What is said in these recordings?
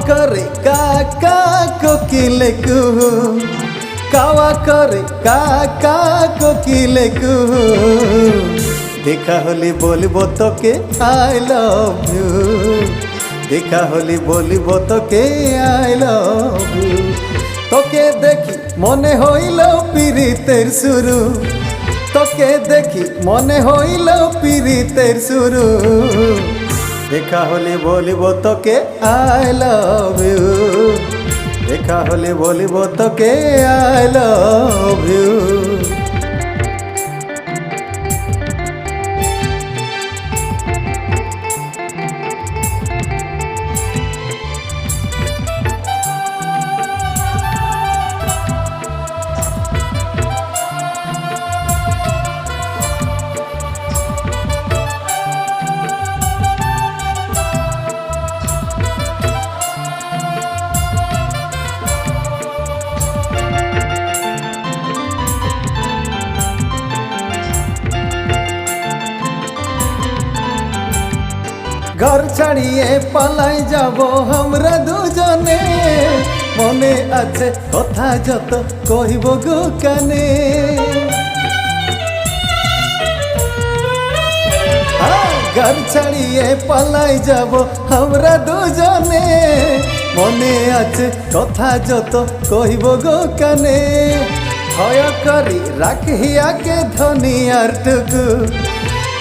করে কাকা কোকিলে কুহু, কাওয়া করে কাকা কোকিলে কুহু। দেখা হলে বলিব তোকে আই লাভ ইউ, দেখা হলে বলিব তোকে আই লাভ ইউ। তোকে দেখি মনে হইল পিরিতের শুরু, তোকে দেখি মনে হইল পিরিতের শুরু। দেখা হলে বলিব তোকে আই লাভ ইউ, দেখা হলে বলিব তোকে আই লাভ ইউ। ঘর ছাড়িয়ে পালাই যাব আমরা দুজনে, মনে আছে কথা যত কহিব গো কানে। ঘর ছাড়িয়ে পালাই যাব আমরা দুজনে, মনে আছে কথা যত কহিব গো কানে। ভয় করি রাখিয়াকে ধনিয়ার টুকু,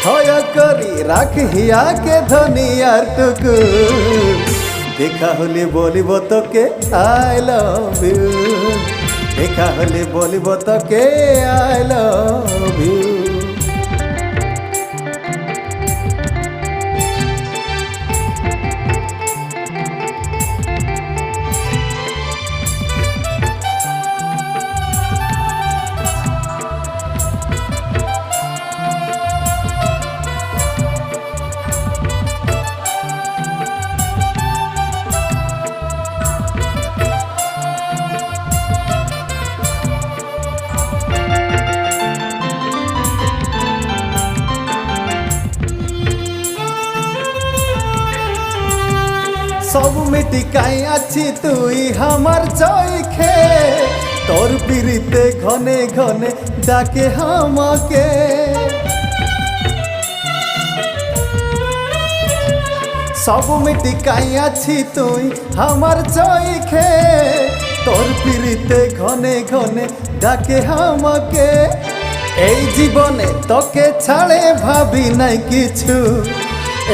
ভয় করি রাখিয়াকে ধনিয়ার টুকু। দেখা হলে বলিব তোকে আই লাভ ইউ, দেখা হলে বলিব তোকে আই লাভ ইউ। সব মিটিকাই আছি তুই আমার চোখে, তোর পিরিতে ঘনে ঘনে ডাকে আমাকে। সব মিটিকাই আছি তুই আমার চোখে, তোর পিরিতে ঘনে ঘনে ডাকে আমাকে। এই জীবনে তোকে ছাড়ে ভাবি নাই কিছু,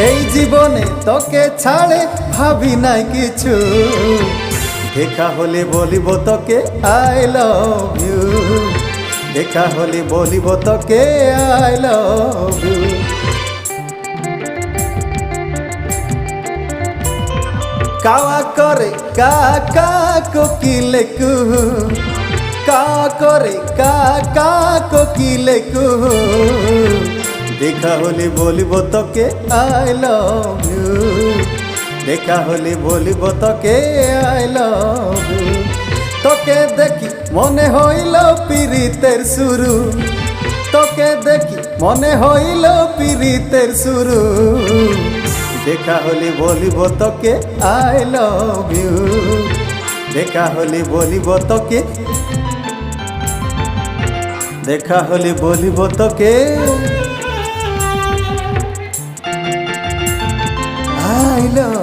এই জীবনে তোকে ছাড়ে ভাবি নাই কিছু। দেখা হলে বলিব তোকে আই লাভ ইউ, দেখা হলে বলিব তোকে আই লাভ ইউ। কাওয়া করে কাকা কোকিলে কুহু, কাওয়া করে কাকা কোকিলে কুহু। দেখা হলে বলিব তোকে আই লাভ ইউ, দেখা হলে বলিব তোকে আই লাভ ইউ। তোকে দেখি মনে হইল পিরিতের শুরু, তোকে দেখি মনে হইল পিরিতের শুরু। দেখা হলে বলিব তোকে আই লাভ ইউ, দেখা হলে বলিব তোকে, দেখা হলে বলিব তোকে I love